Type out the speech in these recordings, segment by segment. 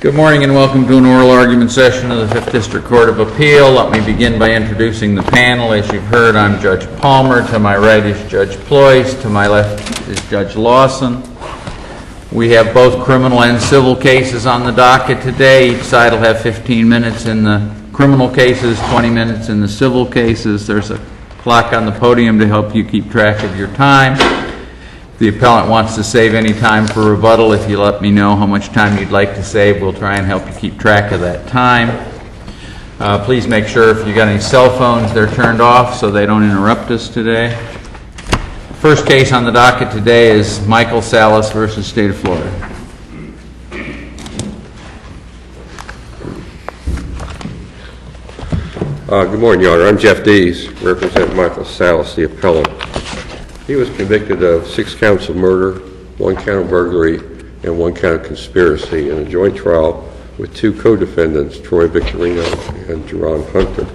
Good morning and welcome to an oral argument session of the 5th District Court of Appeal. Let me begin by introducing the panel. As you've heard, I'm Judge Palmer. To my right is Judge Ployce. To my left is Judge Lawson. We have both criminal and civil cases on the docket today. Each side will have 15 minutes in the criminal cases, 20 minutes in the civil cases. There's a clock on the podium to help you keep track of your time. The appellant wants to save any time for rebuttal. If you let me know how much time you'd like to save, we'll try and help you keep track of that time. Please make sure if you got any cell phones, they're turned off so they don't interrupt us today. First case on the docket today is Michael Salas versus State of Florida. Good morning, Your Honor. I'm Jeff Dees, represent Michael Salas, the appellant. He was convicted of 6 counts of murder, 1 count of burglary, and 1 count of conspiracy in a joint trial with 2 co-defendants, Troy Victorino and Jerron Hunter.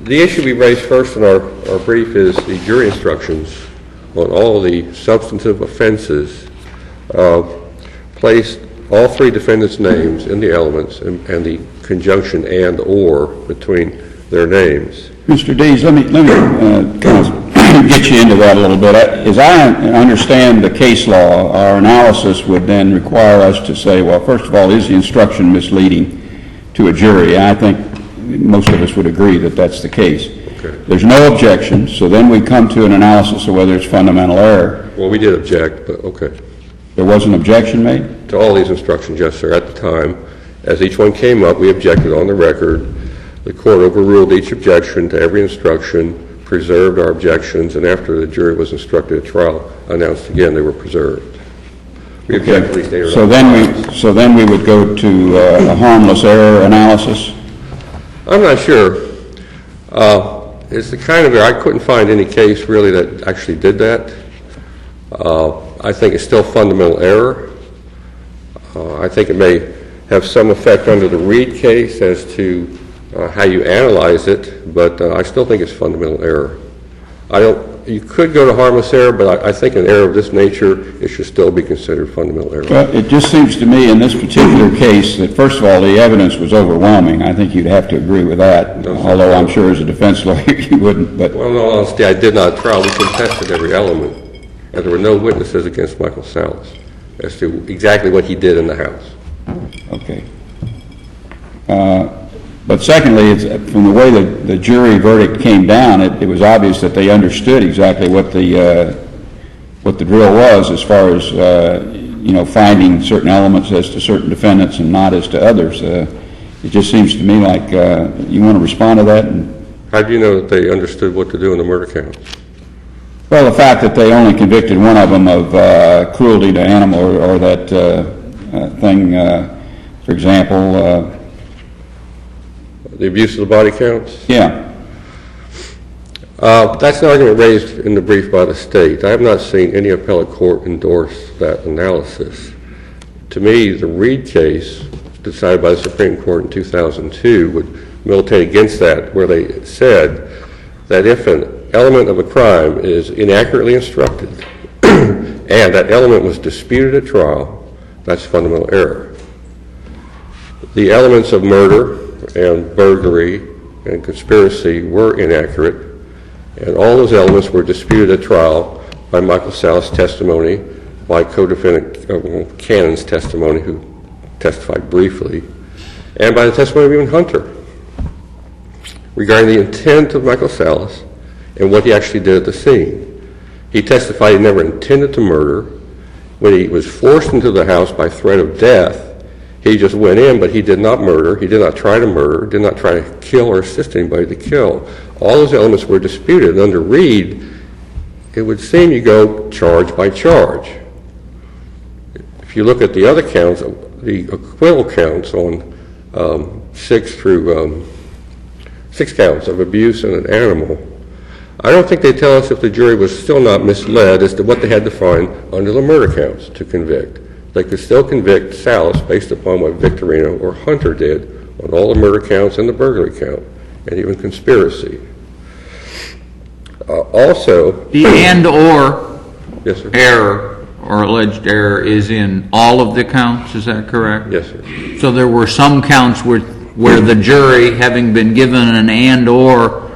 The issue we raised first in our brief is the jury instructions on all the substantive offenses placed all 3 defendants' names in the elements and the conjunction and or between their names. Mr. Dees, let me kind of get you into that a little bit. As I understand the case law, our analysis would then require us to say, well, first of all, is the instruction misleading to a jury? And I think most of us would agree that that's the case. Okay. There's no objection, so then we come to an analysis of whether it's fundamental error. Well, we did object, but okay. There was an objection made? To all these instructions, yes, sir. At the time, as each one came up, we objected on the record. The court overruled each objection to every instruction, preserved our objections, and after the jury was instructed at trial, announced again they were preserved. We object at least 8 or 9 So then we would go to a harmless error analysis? I'm not sure. It's the kind of error, I couldn't find any case really that actually did that. I think it's still fundamental error. I think it may have some effect under the Reed case as to how you analyze it, but I still think it's fundamental error. You could go to harmless error, but I think an error of this nature, it should still be considered fundamental error. Well, it just seems to me in this particular case that, first of all, the evidence was overwhelming. I think you'd have to agree with that, although I'm sure as a defense lawyer you wouldn't. But well, in all honesty, I did not trial. We contested every element, and there were no witnesses against Michael Salas as to exactly what he did in the house. Okay. But secondly, from the way the jury verdict came down, it was obvious that they understood exactly what the drill was as far as finding certain elements as to certain defendants and not as to others. It just seems to me like you want to respond to that. How do you know that they understood what to do in the murder count? Well, the fact that they only convicted one of them of cruelty to animal or that thing, for example. The abuse of the body counts? Yeah. That's an argument raised in the brief by the state. I have not seen any appellate court endorse that analysis. To me, the Reed case, decided by the Supreme Court in 2002, would militate against that, where they said that if an element of a crime is inaccurately instructed and that element was disputed at trial, that's fundamental error. The elements of murder and burglary and conspiracy were inaccurate, and all those elements were disputed at trial by Michael Salas' testimony, by co-defendant Cannon's testimony, who testified briefly, and by the testimony of even Hunter regarding the intent of Michael Salas and what he actually did at the scene. He testified he never intended to murder. When he was forced into the house by threat of death, he just went in, but he did not murder. He did not try to murder, did not try to kill or assist anybody to kill. All those elements were disputed. And under Reed, it would seem you go charge by charge. If you look at the other counts, the acquittal counts on 6 counts of abuse in an animal, I don't think they tell us if the jury was still not misled as to what they had to find under the murder counts to convict. They could still convict Salas based upon what Victorino or Hunter did on all the murder counts and the burglary count, and even conspiracy. Also, the and or yes, sir. error or alleged error is in all of the counts, is that correct? Yes, sir. So there were some counts where the jury, having been given an and/or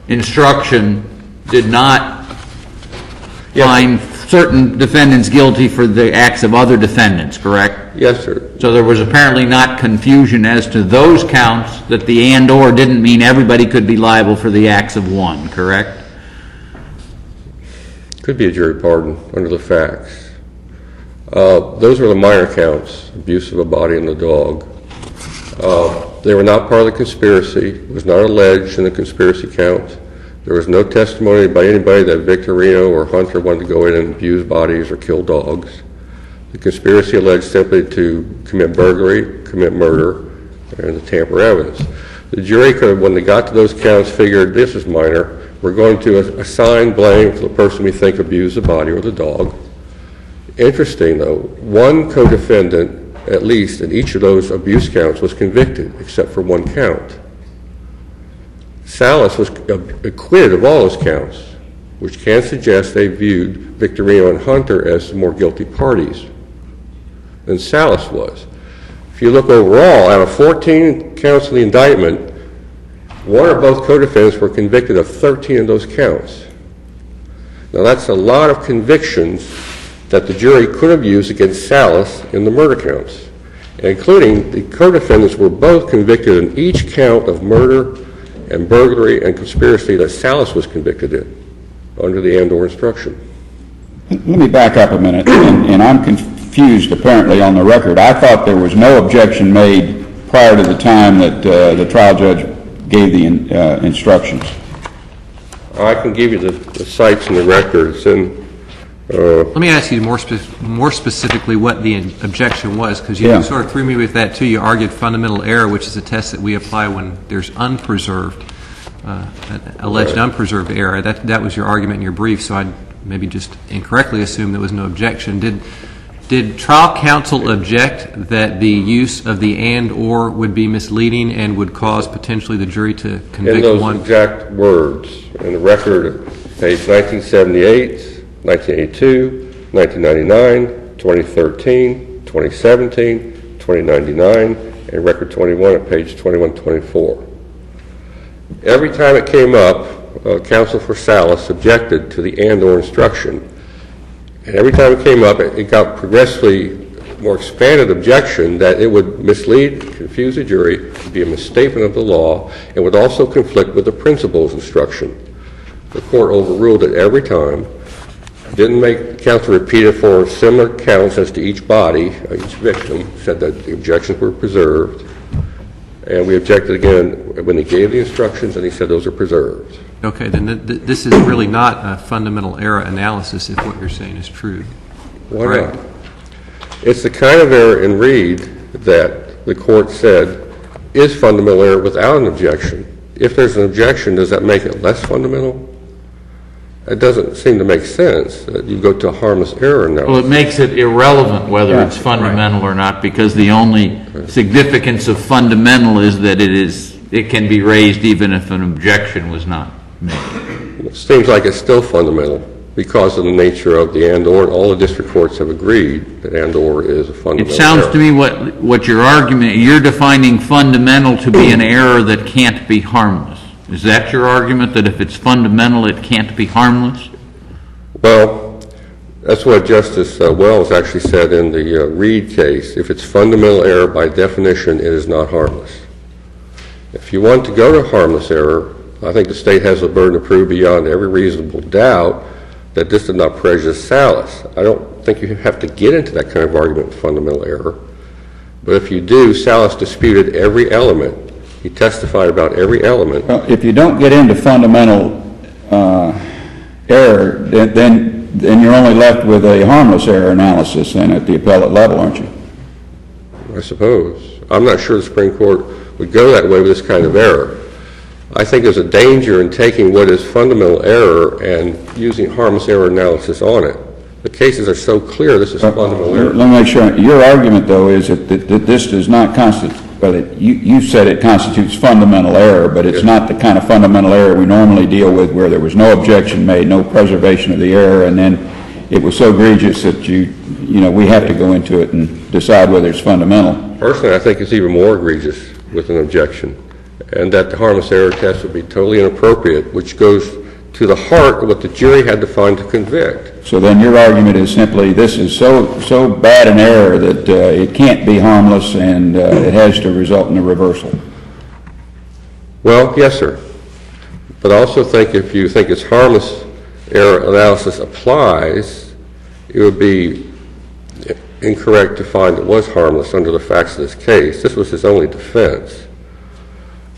instruction, did not find certain defendants guilty for the acts of other defendants, correct? Yes, sir. So there was apparently not confusion as to those counts, that the and/or didn't mean everybody could be liable for the acts of one, correct? Could be a jury pardon under the facts. Those were the minor counts, abuse of a body and the dog. They were not part of the conspiracy. It was not alleged in the conspiracy count. There was no testimony by anybody that Victorino or Hunter wanted to go in and abuse bodies or kill dogs. The conspiracy alleged simply to commit burglary, commit murder, and to tamper evidence. The jury could have, when they got to those counts, figured this is minor. We're going to assign blame to the person we think abused the body or the dog. Interesting, though, one co-defendant, at least in each of those abuse counts, was convicted, except for one count. SALAS was acquitted of all those counts, which can suggest they viewed Victorino and Hunter as the more guilty parties than SALAS was. If you look overall, out of 14 counts in the indictment, one or both co-defendants were convicted of 13 of those counts. Now that's a lot of convictions that the jury could have used against SALAS in the murder counts, including the co-defendants were both convicted in each count of murder and burglary and conspiracy that SALAS was convicted in under the and/or instruction. Let me back up a minute, and I'm confused apparently on the record. I thought there was no objection made prior to the time that the trial judge gave the instructions. I can give you the cites in the record. It's in Let me ask you more specifically what the objection was, because you sort of threw me with that too. You argued fundamental error, which is a test that we apply when there's alleged unpreserved error. That was your argument in your brief, so I'd maybe just incorrectly assume there was no objection. Did trial counsel object that the use of the and/or would be misleading and would cause potentially the jury to convict one? In those exact words, in the record, page 1978, 1982, 1999, 2013, 2017, 2099, and record 21 at page 2124. Every time it came up, counsel for SALAS objected to the and/or instruction. And every time it came up, it got progressively more expanded objection that it would mislead, confuse the jury, be a misstatement of the law, and would also conflict with the principal's instruction. The court overruled it every time. Didn't make counsel repeat it for similar counts as to each body, each victim, said that the objections were preserved. And we objected again when he gave the instructions and he said those are preserved. Okay, then this is really not a fundamental error analysis if what you're saying is true. Why not? It's the kind of error in Reed that the court said is fundamental error without an objection. If there's an objection, does that make it less fundamental? It doesn't seem to make sense that you go to a harmless error analysis. Well, it makes it irrelevant whether it's fundamental or not, because the only significance of fundamental is that it can be raised even if an objection was not made. It seems like it's still fundamental because of the nature of the and/or. All the district courts have agreed that and/or is a fundamental It sounds error. to me what your argument, you're defining fundamental to be an error that can't be harmless. Is that your argument, that if it's fundamental, it can't be harmless? Well, that's what Justice Wells actually said in the Reed case. If it's fundamental error, by definition, it is not harmless. If you want to go to harmless error, I think the state has the burden to prove beyond every reasonable doubt that this did not prejudice SALAS. I don't think you have to get into that kind of argument with fundamental error. But if you do, SALAS disputed every element. He testified about every element. Well, if you don't get into fundamental error, then you're only left with a harmless error analysis then at the appellate level, aren't you? I suppose. I'm not sure the Supreme Court would go that way with this kind of error. I think there's a danger in taking what is fundamental error and using harmless error analysis on it. The cases are so clear this is fundamental error. Let me make sure. Your argument, though, is that this does not constitute, well, you said it constitutes fundamental error, but it's not the kind of fundamental error we normally deal with where there was no objection made, no preservation of the error, and then it was so egregious that we have to go into it and decide whether it's fundamental. Personally, I think it's even more egregious with an objection, and that the harmless error test would be totally inappropriate, which goes to the heart of what the jury had to find to convict. So then your argument is simply this is so bad an error that it can't be harmless, and it has to result in a reversal. Well, yes, sir. But I also think if you think it's harmless error analysis applies, it would be incorrect to find it was harmless under the facts of this case. This was his only defense.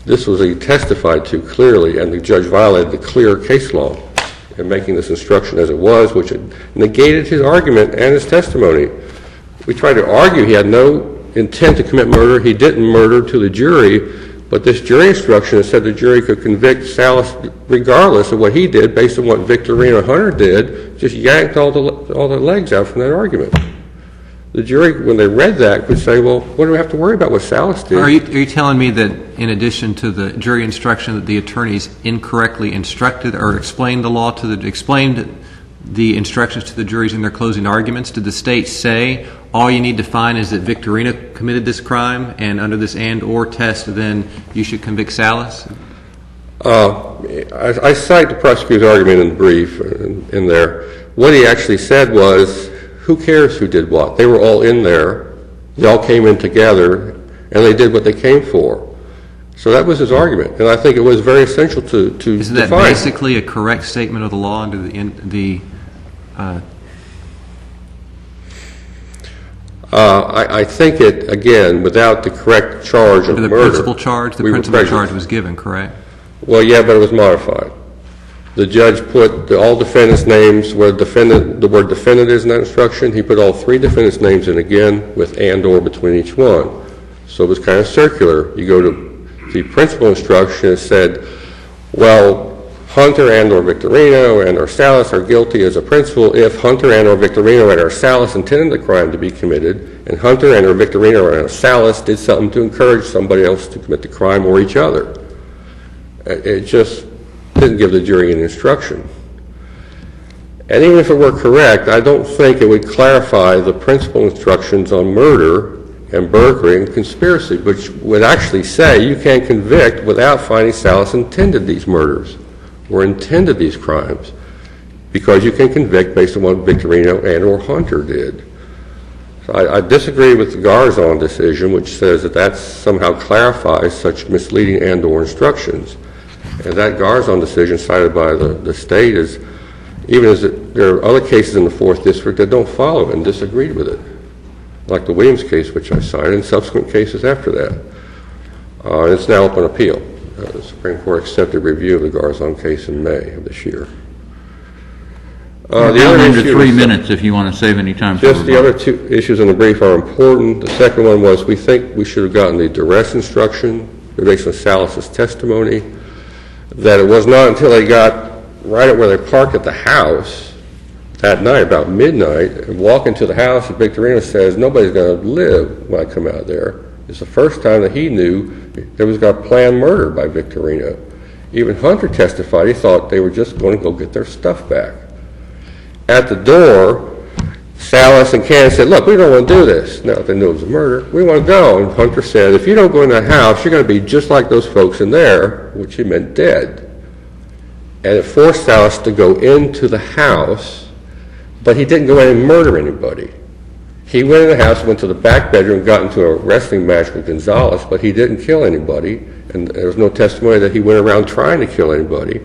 This was he testified to clearly, and the judge violated the clear case law in making this instruction as it was, which negated his argument and his testimony. We tried to argue he had no intent to commit murder. He didn't murder to the jury, but this jury instruction said the jury could convict Salas regardless of what he did based on what Victorino Hunter did, just yanked all the legs out from that argument. The jury, when they read that, could say, well, what do we have to worry about what Salas did? Are you telling me that in addition to the jury instruction that the attorneys incorrectly instructed or explained the law explained the instructions to the juries in their closing arguments? Did the state say all you need to find is that Victorino committed this crime, and under this and/or test, then you should convict Salas? I cite the prosecutor's argument in the brief in there. What he actually said was, who cares who did what? They were all in there. They all came in together, and they did what they came for. So that was his argument, and I think it was very essential to define. Isn't that basically a correct statement of the law under the I think it, again, without the correct charge of the murder. Principal charge? The principal charge was given, correct? Well, yeah, but it was modified. The judge put all defendants' names where the word defendant is in that instruction. He put all three defendants' names in again with and/or between each one. So it was kind of circular. You go to the principal instruction, it said, well, Hunter and/or Victorino and/or Salas are guilty as a principal if Hunter and/or Victorino and/or Salas intended the crime to be committed, and Hunter and/or Victorino and/or Salas did something to encourage somebody else to commit the crime or each other. It just didn't give the jury an instruction. And even if it were correct, I don't think it would clarify the principal instructions on murder and burglary and conspiracy, which would actually say you can't convict without finding Salas intended these murders or intended these crimes, because you can convict based on what Victorino and/or Hunter did. So I disagree with the Garzon decision, which says that somehow clarifies such misleading and/or instructions. And that Garzon decision cited by the state is, even as there are other cases in the 4th District that don't follow it and disagreed with it, like the Williams case, which I cited, and subsequent cases after that. It's now up on appeal. The Supreme Court accepted review of the Garzon case in May of this year. The other under 3 minutes if you want to save any time. Just the other two issues in the brief are important. The second one was we think we should have gotten the duress instruction based on Salas's testimony, that it was not until they got right at where they parked at the house that night, about midnight, and walk into the house, and Victorino says, nobody's going to live when I come out there. It's the first time that he knew there was a planned murder by Victorino. Even Hunter testified he thought they were just going to go get their stuff back. At the door, Salas and Cannon said, look, we don't want to do this. Now they knew it was a murder. We want to go. And Hunter said, if you don't go in that house, you're going to be just like those folks in there, which he meant dead. And it forced Salas to go into the house, but he didn't go in and murder anybody. He went in the house, went to the back bedroom, got into a wrestling match with Gonzalez, but he didn't kill anybody, and there was no testimony that he went around trying to kill anybody.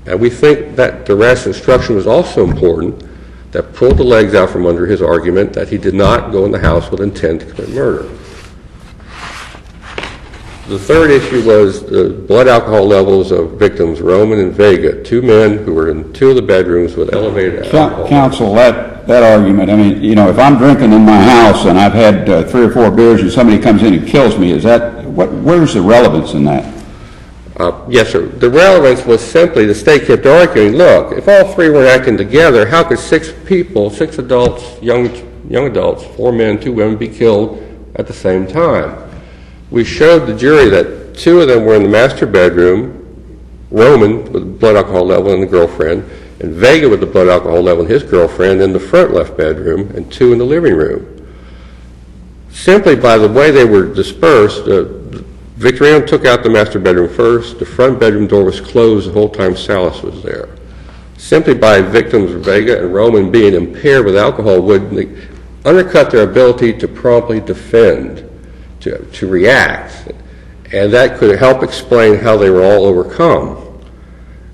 And we think that duress instruction was also important, that pulled the legs out from under his argument that he did not go in the house with intent to commit murder. The third issue was the blood alcohol levels of victims, Roman and Vega, two men who were in two of the bedrooms with elevated alcohol. Counsel, that argument, I mean, if I'm drinking in my house and I've had 3 or 4 beers and somebody comes in and kills me, where's the relevance in that? Yes, sir. The relevance was simply the state kept arguing, look, if all 3 were acting together, how could 6 people, 6 adults, young adults, 4 men, 2 women be killed at the same time? We showed the jury that 2 of them were in the master bedroom, Roman with blood alcohol level and the girlfriend, and Vega with the blood alcohol level and his girlfriend in the front left bedroom and 2 in the living room. Simply by the way they were dispersed, Victorino took out the master bedroom first. The front bedroom door was closed the whole time Salas was there. Simply by victims Vega and Roman being impaired with alcohol would undercut their ability to promptly defend, to react, and that could help explain how they were all overcome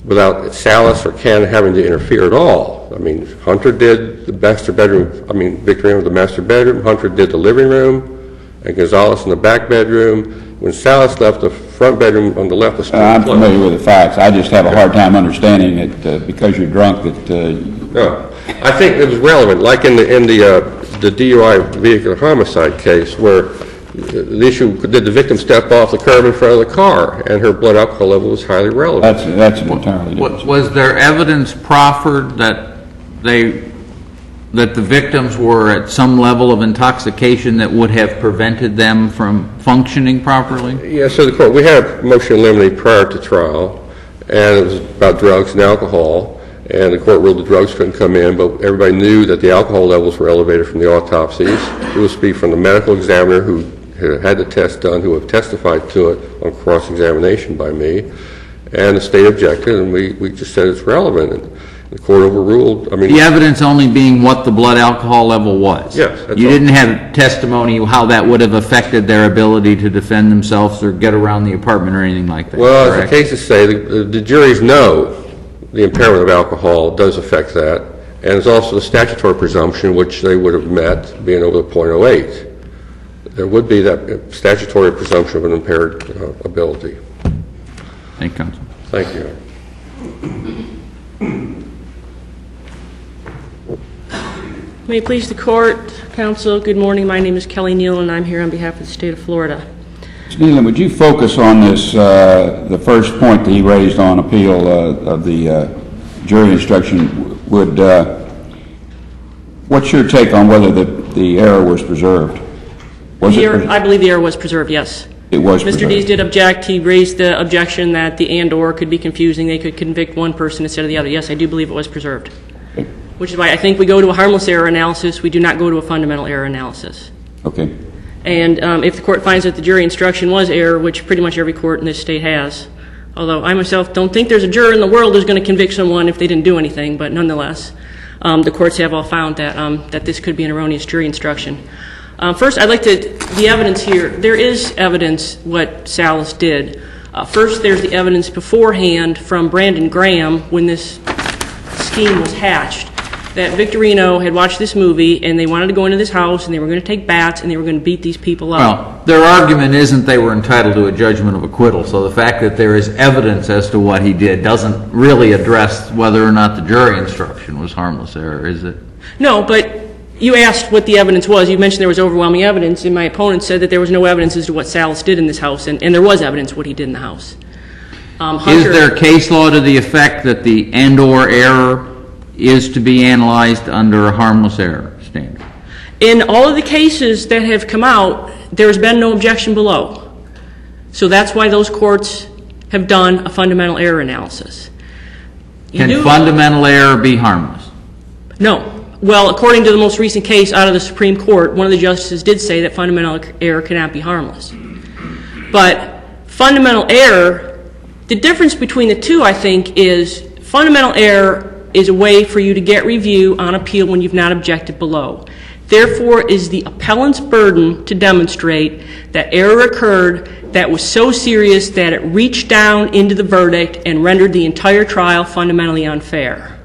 without Salas or Ken having to interfere at all. I mean, Hunter did the master bedroom, Victorino the master bedroom, Hunter did the living room, and Gonzalez in the back bedroom. When Salas left, the front bedroom on the left was still I'm closed. familiar with the facts. I just have a hard time understanding that because you're drunk that... No, I think it was relevant, like in the DUI vehicular homicide case, where the issue, did the victim step off the curb in front of the car, and her blood alcohol level was highly relevant. That's an entirely different... Was there evidence proffered that the victims were at some level of intoxication that would have prevented them from functioning properly? Yeah, so the court, we had a motion in limine prior to trial, and it was about drugs and alcohol, and the court ruled the drugs couldn't come in, but everybody knew that the alcohol levels were elevated from the autopsies. It would speak from the medical examiner who had the test done, who have testified to it on cross-examination by me, and the state objected, and we just said it's relevant. And the court overruled. The evidence only being what the blood alcohol level was. Yes. You didn't have testimony how that would have affected their ability to defend themselves or get around the apartment or anything like that. Well, correct? as the cases say, the juries know the impairment of alcohol does affect that, and there's also the statutory presumption, which they would have met, being over the .08. There would be that statutory presumption of an impaired ability. Thank you, Counsel. Thank you. May it please the court, counsel, good morning. My name is Kelly Neal, and I'm here on behalf of the state of Florida. Mr. Nealon, would you focus on this, the first point that he raised on appeal of the jury instruction? What's your take on whether the error was preserved? I believe the error was preserved, yes. It was preserved. Mr. Dees did object. He raised the objection that the and/or could be confusing. They could convict one person instead of the other. Yes, I do believe it was preserved. Okay. Which is why I think we go to a harmless error analysis. We do not go to a fundamental error analysis. Okay. And if the court finds that the jury instruction was error, which pretty much every court in this state has, although I myself don't think there's a juror in the world who's going to convict someone if they didn't do anything, but nonetheless, the courts have all found that this could be an erroneous jury instruction. First, I'd like the evidence here. There is evidence what Salas did. First, there's the evidence beforehand from Brandon Graham when this scheme was hatched, that Victorino had watched this movie and they wanted to go into this house and they were going to take bats and they were going to beat these people up. Well, their argument isn't they were entitled to a judgment of acquittal, so the fact that there is evidence as to what he did doesn't really address whether or not the jury instruction was harmless error, is it? No, but you asked what the evidence was. You mentioned there was overwhelming evidence, and my opponent said that there was no evidence as to what Salas did in this house, and there was evidence what he did in the house. Is there case law to the effect that the and/or error is to be analyzed under a harmless error standard? In all of the cases that have come out, there's been no objection below. So that's why those courts have done a fundamental error analysis. Can fundamental error be harmless? No. Well, according to the most recent case out of the Supreme Court, one of the justices did say that fundamental error cannot be harmless. But fundamental error, the difference between the two, I think, is fundamental error is a way for you to get review on appeal when you've not objected below. Therefore, it is the appellant's burden to demonstrate that error occurred that was so serious that it reached down into the verdict and rendered the entire trial fundamentally unfair.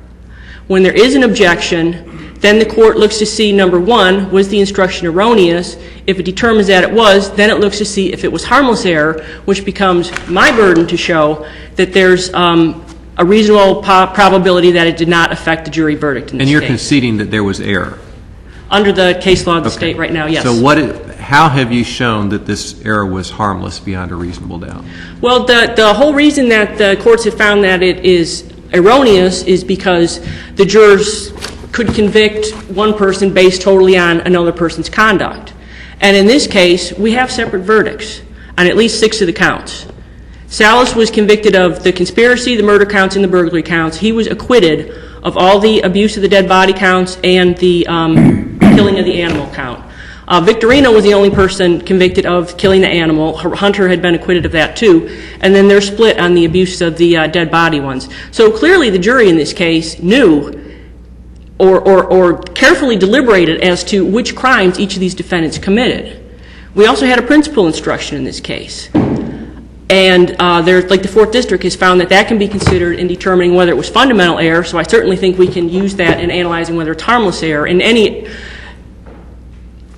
When there is an objection, then the court looks to see, number one, was the instruction erroneous? If it determines that it was, then it looks to see if it was harmless error, which becomes my burden to show that there's a reasonable probability that it did not affect the jury verdict in this case. And you're conceding that there was error? Under the case law of the state right now, yes. So how have you shown that this error was harmless beyond a reasonable doubt? Well, the whole reason that the courts have found that it is erroneous is because the jurors could convict one person based totally on another person's conduct. And in this case, we have separate verdicts on at least 6 of the counts. Salas was convicted of the conspiracy, the murder counts, and the burglary counts. He was acquitted of all the abuse of the dead body counts and the killing of the animal count. Victorino was the only person convicted of killing the animal. Hunter had been acquitted of that too. And then they're split on the abuse of the dead body ones. So clearly the jury in this case knew or carefully deliberated as to which crimes each of these defendants committed. We also had a principal instruction in this case. And like the 4th District has found that can be considered in determining whether it was fundamental error, so I certainly think we can use that in analyzing whether it's harmless error. In any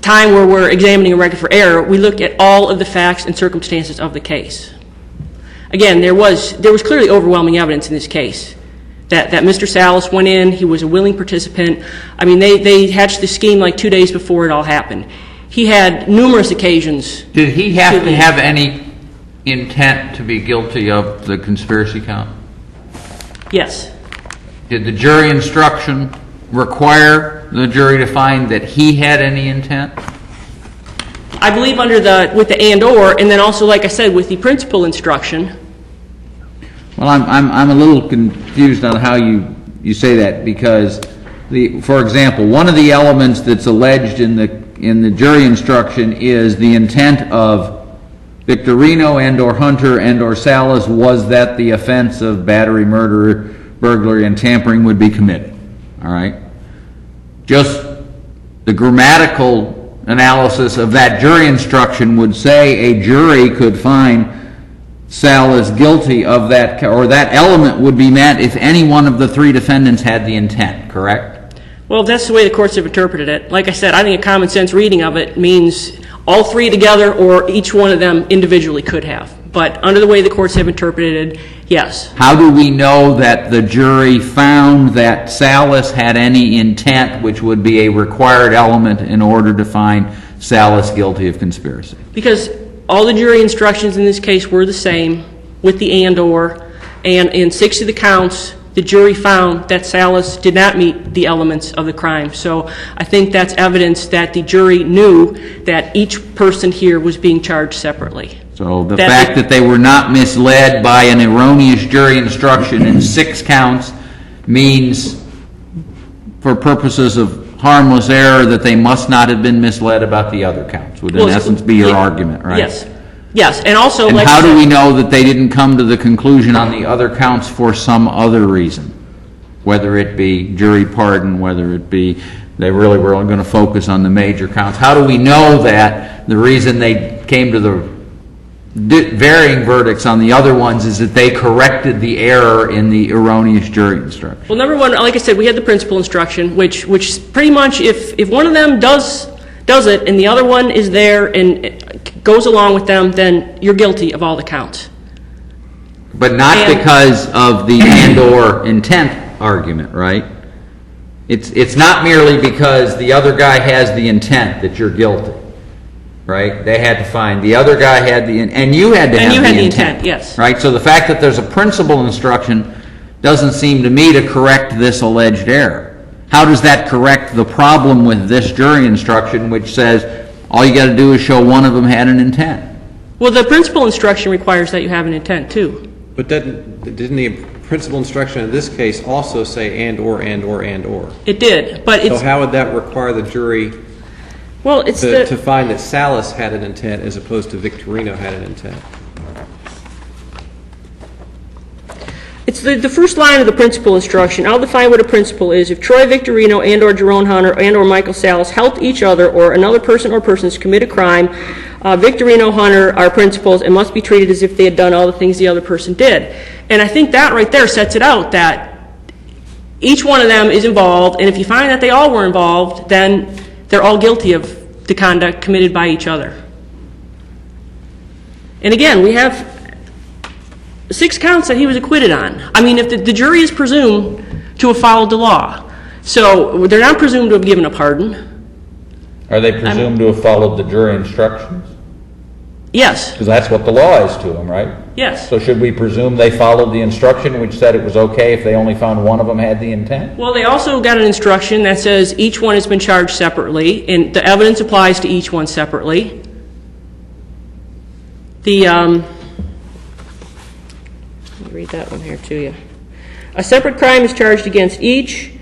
time where we're examining a record for error, we look at all of the facts and circumstances of the case. Again, there was clearly overwhelming evidence in this case that Mr. Salas went in, he was a willing participant. I mean, they hatched the scheme like 2 days before it all happened. He had numerous occasions. Did he have to have any intent to be guilty of the conspiracy count? Yes. Did the jury instruction require the jury to find that he had any intent? I believe with the and then also, like I said, with the principal instruction. Well, I'm a little confused on how you say that, because for example, one of the elements that's alleged in the jury instruction is the intent of Victorino and/or Hunter and/or Salas was that the offense of battery, murder, burglary, and tampering would be committed. All right? Just the grammatical analysis of that jury instruction would say a jury could find Salas guilty of that, or that element would be met if any one of the 3 defendants had the intent, correct? Well, that's the way the courts have interpreted it. Like I said, I think a common sense reading of it means all 3 together or each one of them individually could have. But under the way the courts have interpreted it, yes. How do we know that the jury found that Salas had any intent, which would be a required element in order to find Salas guilty of conspiracy? Because all the jury instructions in this case were the same with the and/or, and in 6 of the counts, the jury found that Salas did not meet the elements of the crime. So I think that's evidence that the jury knew that each person here was being charged separately. So the fact that they were not misled by an erroneous jury instruction in 6 counts means, for purposes of harmless error, that they must not have been misled about the other counts, would in essence be your argument, right? Yes. Yes, and also... And how do we know that they didn't come to the conclusion on the other counts for some other reason? Whether it be jury pardon, whether it be they really were only going to focus on the major counts. How do we know that the reason they came to the varying verdicts on the other ones is that they corrected the error in the erroneous jury instruction? Well, number one, like I said, we had the principal instruction, which pretty much if one of them does it and the other one is there and goes along with them, then you're guilty of all the counts. But not because of the and/or intent argument, right? It's not merely because the other guy has the intent that you're guilty, right? They had to find the other guy had the and you had to have the intent, yes. Right? So the fact that there's a principal instruction doesn't seem to me to correct this alleged error. How does that correct the problem with this jury instruction, which says all you got to do is show one of them had an intent? Well, the principal instruction requires that you have an intent too. But didn't the principal instruction in this case also say and/or? It did, but it's... So how would that require the jury to find that Salas had an intent as opposed to Victorino had an intent? It's the first line of the principal instruction. I'll define what a principal is. If Troy Victorino and/or Jerome Hunter and/or Michael Salas helped each other or another person or persons commit a crime, Victorino, Hunter are principals and must be treated as if they had done all the things the other person did. And I think that right there sets it out that each one of them is involved, and if you find that they all were involved, then they're all guilty of the conduct committed by each other. And again, we have 6 counts that he was acquitted on. I mean, if the jury is presumed to have followed the law, so they're not presumed to have given a pardon. Are they presumed to have followed the jury instructions? Yes. Because that's what the law is to them, right? Yes. So should we presume they followed the instruction which said it was okay if they only found one of them had the intent? Well, they also got an instruction that says each one has been charged separately, and the evidence applies to each one separately. Let me read that one here to you. A separate crime is charged against each.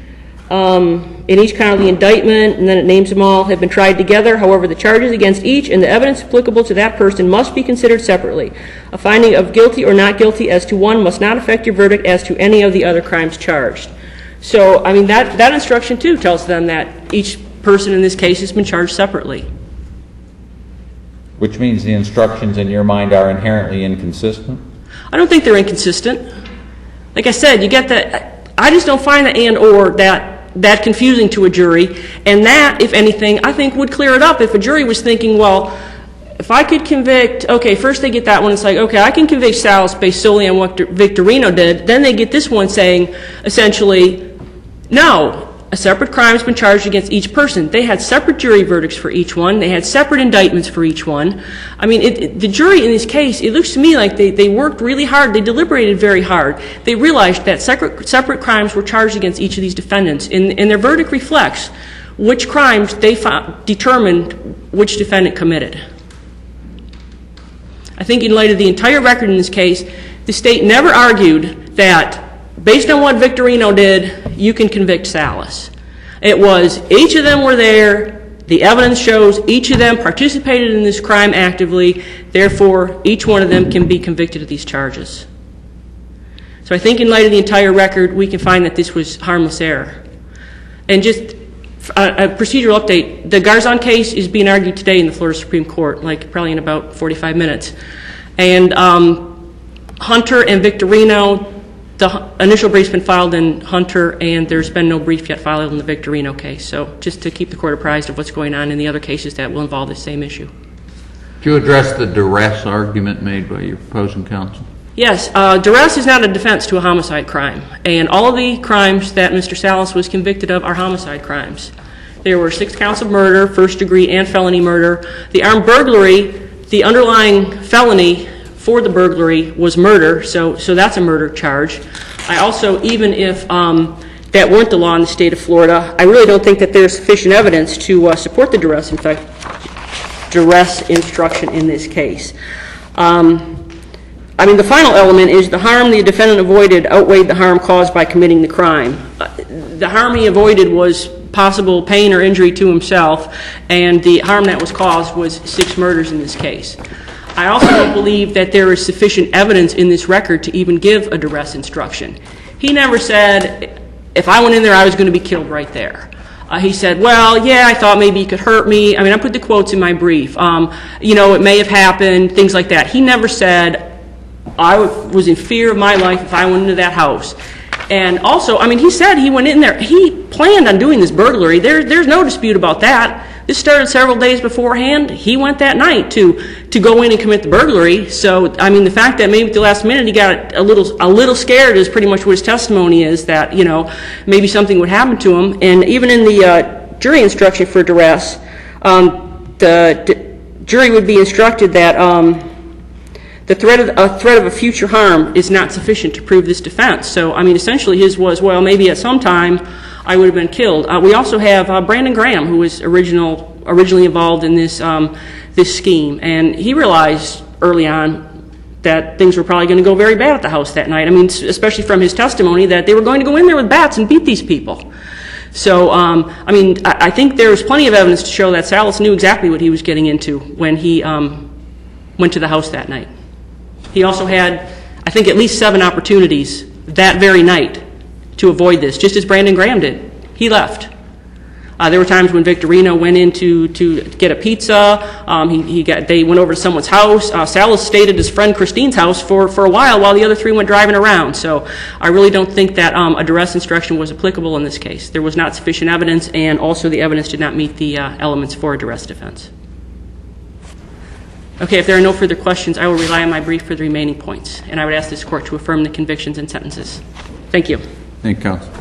In each count of the indictment, and then it names them all, have been tried together. However, the charges against each and the evidence applicable to that person must be considered separately. A finding of guilty or not guilty as to one must not affect your verdict as to any of the other crimes charged. So, I mean, that instruction, too, tells them that each person in this case has been charged separately. Which means the instructions in your mind are inherently inconsistent? I don't think they're inconsistent. Like I said, you get that. I just don't find the and or that confusing to a jury, and that, if anything, I think would clear it up. If a jury was thinking, well, if I could convict, okay, first they get that one, it's like, okay, I can convict Salas based solely on what Victorino did, then they get this one saying, essentially, no, a separate crime has been charged against each person. They had separate jury verdicts for each one. They had separate indictments for each one. I mean, the jury in this case, it looks to me like they worked really hard. They deliberated very hard. They realized that separate crimes were charged against each of these defendants, and their verdict reflects which crimes they determined which defendant committed. I think in light of the entire record in this case, the state never argued that based on what Victorino did, you can convict Salas. It was each of them were there. The evidence shows each of them participated in this crime actively. Therefore, each one of them can be convicted of these charges. So I think in light of the entire record, we can find that this was harmless error. And just a procedural update, the Garzon case is being argued today in the Florida Supreme Court, like probably in about 45 minutes. And Hunter and Victorino, the initial brief's been filed in Hunter, and there's been no brief yet filed in the Victorino case. So just to keep the court apprised of what's going on in the other cases that will involve the same issue. Could you address the duress argument made by your opposing counsel? Yes, duress is not a defense to a homicide crime, and all of the crimes that Mr. Salas was convicted of are homicide crimes. There were 6 counts of murder, first degree and felony murder. The armed burglary, the underlying felony for the burglary was murder, so that's a murder charge. I also, even if that weren't the law in the state of Florida, I really don't think that there's sufficient evidence to support the duress instruction in this case. I mean, the final element is the harm the defendant avoided outweighed the harm caused by committing the crime. The harm he avoided was possible pain or injury to himself, and the harm that was caused was 6 murders in this case. I also don't believe that there is sufficient evidence in this record to even give a duress instruction. He never said, if I went in there, I was going to be killed right there. He said, well, yeah, I thought maybe he could hurt me. I mean, I put the quotes in my brief. You know, it may have happened, things like that. He never said, I was in fear of my life if I went into that house. And also, I mean, he said he went in there. He planned on doing this burglary. There's no dispute about that. This started several days beforehand. He went that night to go in and commit the burglary. So, I mean, the fact that maybe at the last minute he got a little scared is pretty much what his testimony is, that, you know, maybe something would happen to him. And even in the jury instruction for duress, the jury would be instructed that the threat of a future harm is not sufficient to prove this defense. So, I mean, essentially his was, well, maybe at some time I would have been killed. We also have Brandon Graham, who was originally involved in this scheme, and he realized early on that things were probably going to go very bad at the house that night. I mean, especially from his testimony that they were going to go in there with bats and beat these people. So, I mean, I think there's plenty of evidence to show that Salas knew exactly what he was getting into when he went to the house that night. He also had, I think, at least 7 opportunities that very night to avoid this, just as Brandon Graham did. He left. There were times when Victorino went in to get a pizza. They went over to someone's house. Salas stayed at his friend Christine's house for a while the other 3 went driving around. So I really don't think that a duress instruction was applicable in this case. There was not sufficient evidence, and also the evidence did not meet the elements for a duress defense. Okay, if there are no further questions, I will rely on my brief for the remaining points, and I would ask this court to affirm the convictions and sentences. Thank you. Thank you, counsel.